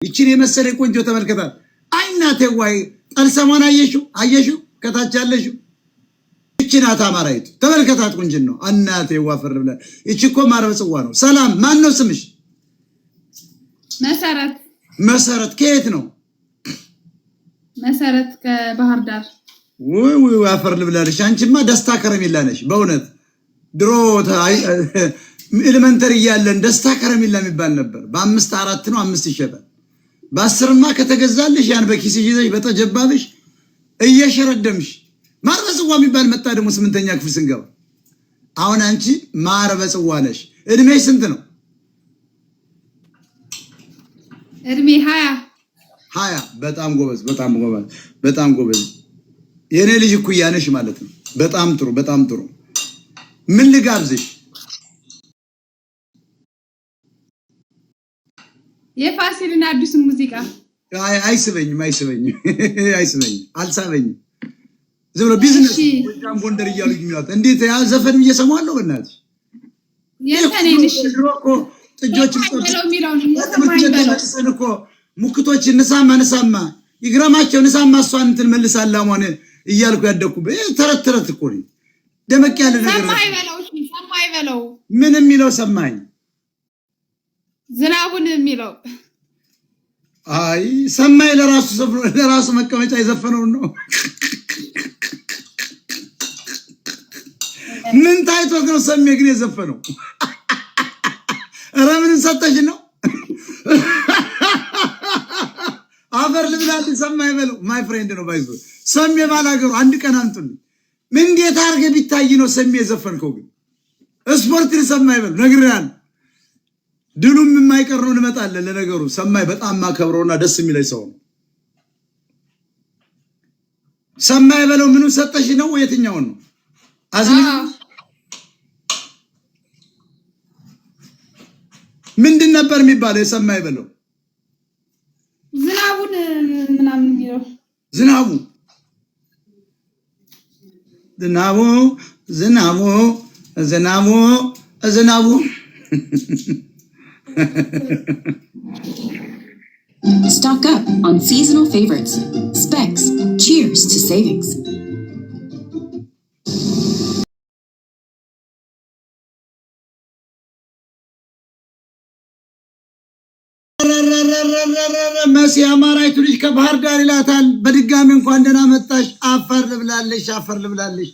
ይችን የመሰለ ቆንጆ ተመልከታት። አይናቴ ወይ ጠልሰማን አየሽው ከታች ያለሽው ይችን አታማራይት ተመልከታት። ቁንጅን ነው እናቴ ዋፈር ብለ ይች እኮ ማርበጽዋ ነው። ሰላም ማን ነው ስምሽ? መሰረት ከየት ነው? መሰረት ከባህር ዳር። ወይ አፈር ልብላለሽ። አንቺማ ደስታ ከረሜላ ነሽ በእውነት። ድሮ ኤሌመንተሪ እያለን ደስታ ከረሜላ የሚባል ነበር። በ5 4 ነው 5 ይሸጣል። በ10ማ ከተገዛልሽ ያን በኪስ ይዘሽ በተጀባብሽ እየሸረደምሽ ማርበጽዋ የሚባል መጣ። ደግሞ 8ኛ ክፍል ስንገባ አሁን አንቺ ማርበጽዋ ነሽ። እድሜሽ ስንት ነው? እድሜ 20። በጣም ጎበዝ፣ በጣም ጎበዝ። የኔ ልጅ እኩያ ነሽ ማለት ነው። በጣም ጥሩ። ምን ልጋብዝሽ? የፋሲልና አዲስ ሙዚቃ አይስበኝም። አልሳበኝም። ዝም ብሎ ቢዝነስ ወዳም ጎንደር እያሉ ይኛት እንዴት ያ ዘፈን እየሰማለሁ በእናትሽ የታኔልሽ ድሮኮ ጥጆችን እኮ ሙክቶች ንሳማ ይግረማቸው ንሳማ እሷን እንትን መልሳላ ሆነ እያልኩ ያደኩበት ተረት እኮ ነው። ደመቅ ያለ ነገር ሰማይ በለው ምን የሚለው ሰማኝ? ዝናቡን የሚለው አይ ሰማይ ለራሱ መቀመጫ የዘፈነው ነው። ምን ታይቶ ነው ሰሜ ግን የዘፈነው? ኧረ ምን ሰጠሽ ነው? አፈር ልብላት ሰማይ በለው ማይ ፍሬንድ ነው ባይዞ ሰሜ ባላገሩ አንድ ቀን አምጡልኝ። ምን እንዴት አርገ ቢታይ ነው ሰሜ የዘፈንከው? ግን ስፖርት ሰማይ በለው ነግሬሃለሁ። ድሉም የማይቀር ነው እንመጣለን። ለነገሩ ሰማይ በጣም ማከብረውና ደስ የሚለኝ ሰው ነው። ሰማይ በለው ምኑ ሰጠሽ ነው? የትኛው ነው? አዝኒ ምንድን ነበር የሚባለው? የሰማይ በለው ዝናቡን ምናምን የሚለው ዝናቡ Stock up on seasonal favorites. Specs. Cheers to savings. መሲ አማራይቱ ልጅ ከባህር ዳር ይላታል። በድጋሚ እንኳን ደህና መጣሽ። አፈር ልብላለሽ።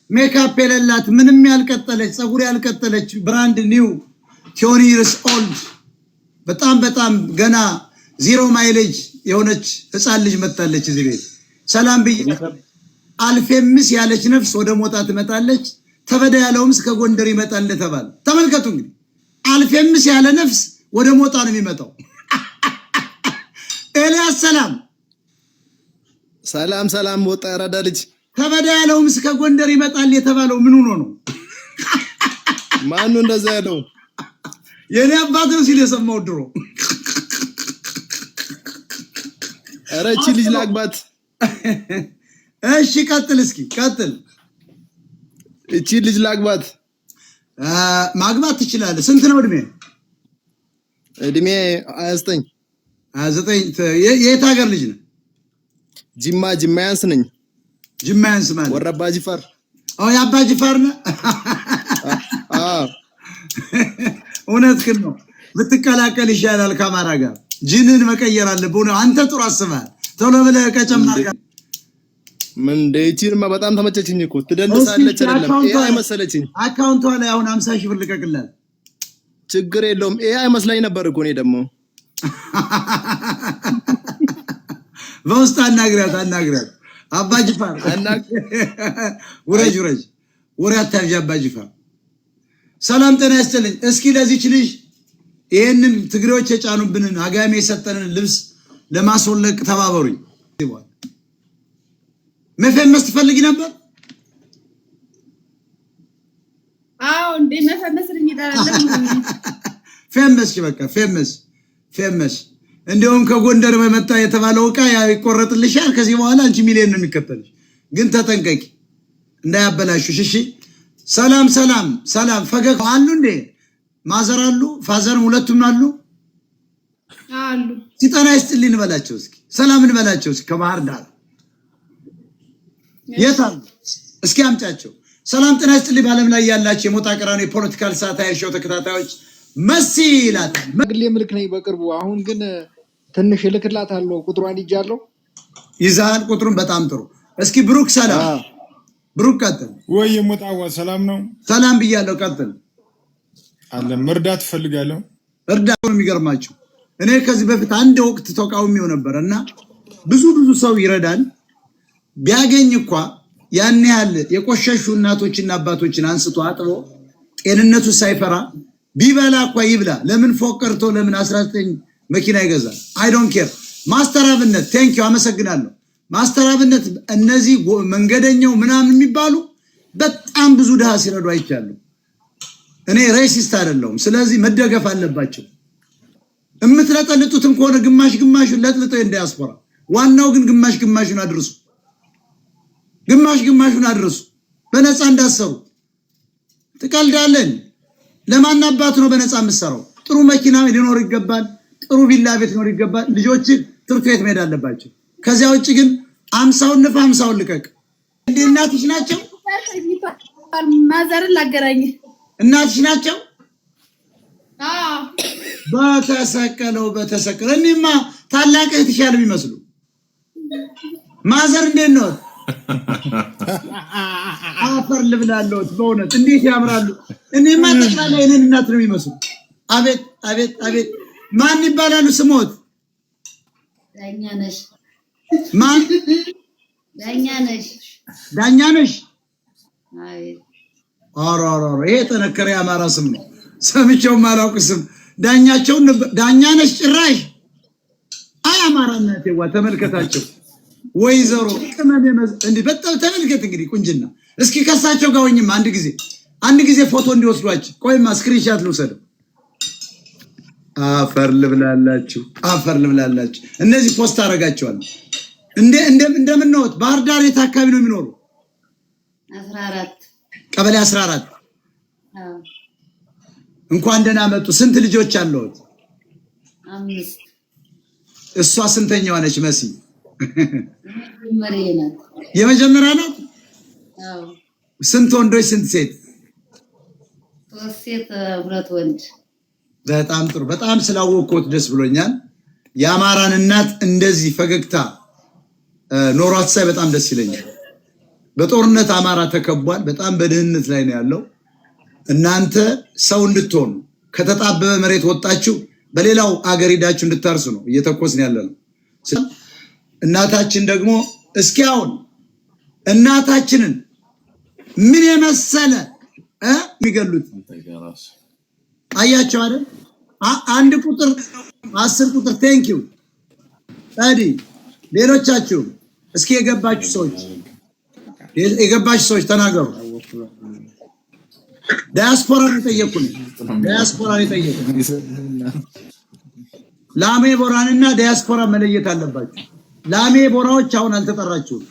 ሜካፕ የሌላት ምንም ያልቀጠለች ፀጉር ያልቀጠለች ብራንድ ኒው 20 years old በጣም ገና 0 ማይሌጅ የሆነች ህፃን ልጅ መጣለች እዚህ ቤት። ሰላም ብዬ አልፌምስ ያለች ነፍስ ወደ ሞጣ ትመጣለች። ተበዳ ያለውምስ ከጎንደር ይመጣል ተባለ። ተመልከቱ እንግዲህ አልፌምስ ያለ ነፍስ ወደ ሞጣ ነው የሚመጣው። ኤልያስ ሰላም ሞጣ ያራዳ ልጅ ተበዳ ያለውምስ ከጎንደር ይመጣል የተባለው ምን ሆኖ ነው? ማን ነው እንደዛ ያለው? የኔ አባት ነው ሲል የሰማው ድሮ። ኧረ እቺ ልጅ ላግባት። እሺ ቀጥል። እቺ ልጅ ላግባት። ማግባት ትችላለህ። ስንት ነው እድሜ? እድሜ 29 የት ሀገር ልጅ ነው? ጅማ ያንስ ነኝ። ጅማ ያንስ ማለት ወረባ ጅፋር። የአባ ጅፋር ነህ? እውነት ግን ነው ብትቀላቀል ይሻላል ከአማራ ጋር። ጅንን መቀየር አለብህ። አንተ ጥሩ አስበሃል። ቶሎ ብለህ ከጨማር ጋር ምን ደይቺንማ በጣም ተመቸችኝ እኮ ትደንሳለች አይደለም? ኤአይ መሰለችኝ። አካውንቷ ላይ አሁን 50 ሺህ ብር ልቀቅላት። ችግር የለውም። ኤአይ መስላኝ ነበር እኮ እኔ ደግሞ በውስጥ አናግራት አባ ጅፋር ውረጅ ወሬ አታብዣ። አባ ጅፋር ሰላም ጤና ይስጥልኝ። እስኪ ለዚች ልጅ ይሄንን ትግሬዎች የጫኑብንን አጋሜ የሰጠንን ልብስ ለማስወለቅ ተባበሩኝ። መፈመስ ትፈልጊ ነበር? አዎ እንዴ መፈመስልኝ ይጣላል። በቃ ፌመስ እንደውም ከጎንደር በመጣ የተባለው ዕቃ ይቆረጥልሻል። ከዚህ በኋላ አንቺ ሚሊዮን ነው የሚከተልሽ። ግን ተጠንቀቂ እንዳያበላሹሽ። እሺ ሰላም ፈገግ አሉ እንዴ? ማዘር አሉ? ፋዘርም ሁለቱም አሉ? አሉ ሲጠና ይስጥልኝ እንበላቸው እስኪ ሰላም እንበላቸው እስኪ ከባህር ዳር የታል እስኪ አምጫቸው ሰላም ጤና ይስጥልኝ ባለም ላይ ያላችሁ የሞጣ ቀራኒ ፖለቲካል ሳታየር ሾው ተከታታዮች መሲ ይላል መግሌ ምልክ ነኝ በቅርቡ አሁን ግን ትንሽ ልክላታለሁ ቁጥሯን ይጃለሁ ይዛል ቁጥሩን በጣም ጥሩ እስኪ ብሩክ ሰላም ብሩክ ቀጥል ወይ የሞጣዋ ሰላም ነው ሰላም ብያለሁ ቀጥል አለ መርዳት ፈልጋለሁ እርዳታ ነው የሚገርማችሁ እኔ ከዚህ በፊት አንድ ወቅት ተቃውሚው ነበርና ብዙ ሰው ይረዳል ቢያገኝ እንኳን ያን ያህል የቆሸሹ እናቶችና አባቶችን አንስቶ አጥቦ ጤንነቱ ሳይፈራ ቢበላ እንኳን ይብላ ለምን ፎቀርቶ ለምን 19 መኪና ይገዛል አይ ዶንት ኬር ማስተራብነት ቴንክ ዩ አመሰግናለሁ ማስተራብነት እነዚህ መንገደኛው ምናምን የሚባሉ በጣም ብዙ ድሃ ሲረዱ አይቻለሁ እኔ ሬሲስት አይደለሁም ስለዚህ መደገፍ አለባቸው እምትለጠልጡትም ከሆነ ግማሹን ለጥልጠው እንዳያስፈራ ዋናው ግን ግማሹን አድርሱ በነፃ እንዳሰሩ ትቀልዳለን ለማን አባቱ ነው በነፃ የምትሰራው ጥሩ መኪና ሊኖር ይገባል ጥሩ ቪላ ቤት ሊኖር ይገባል ልጆች ትርፍ ቤት መሄድ አለባቸው ከዚያ ውጪ ግን 50ውን ንፋ 50ውን ልቀቅ እንዴ እናትሽ ናቸው ማዘርን ላገራኝ እናትሽ ናቸው በተሰቀለው እኔማ ታላቅ እህትሽ ያለው ይመስሉ ማዘር እንዴት ነው አፈር ልብላለሁት በእውነት እንዴት ያምራሉ እኔማ ተቃላ የኔን እናት ነው የሚመስሉ አቤት ማን ይባላሉ ስሞት ዳኛነሽ ማን ዳኛነሽ አይ አራራ ይሄ ተነከረ ያማራ ስም ነው ሰምቼው ማላውቅ ስም ዳኛነሽ ጭራሽ አይ አማራነት ይዋ ተመልከታቸው ወይዘሮ ቅመም እንዴ በጣም ተመልከት እንግዲህ ቁንጅና እስኪ ከሳቸው ጋር ወኝም አንድ ጊዜ ፎቶ እንዲወስዷችሁ ቆይማ ስክሪንሻት ልውሰደው አፈር ልብላላችሁ እነዚህ ፖስት አረጋቸዋል እንደምን ነው ባህር ዳር የት አካባቢ ነው የሚኖሩ 14 ቀበሌ 14 እንኳን ደህና መጡ ስንት ልጆች አሉት 5 እሷ ስንተኛዋ ነች መሲ የመጀመሪያ ናት አዎ ስንት ወንዶች ስንት ሴት 3 ሴት 2 ወንድ በጣም ጥሩ በጣም ስላወቅኩት ደስ ብሎኛል የአማራን እናት እንደዚህ ፈገግታ ኖሯት ሳይ በጣም ደስ ይለኛል በጦርነት አማራ ተከቧል በጣም በድህነት ላይ ነው ያለው እናንተ ሰው እንድትሆኑ ከተጣበበ መሬት ወጣችሁ በሌላው አገር ሄዳችሁ እንድታርሱ ነው እየተኮስን ያለነው እናታችን ደግሞ እስኪ አሁን እናታችንን ምን የመሰለ የሚገሉት አያቸው አይደል አንድ ቁጥር 10 ቁጥር ቴንክ ዩ ታዲ ሌሎቻችሁ እስኪ የገባችሁ ሰዎች ተናገሩ ዲያስፖራ ይጠየቁ ላሜ ቦራንና ዲያስፖራ መለየት አለባችሁ ላሜ ቦራዎች አሁን አልተጠራችሁም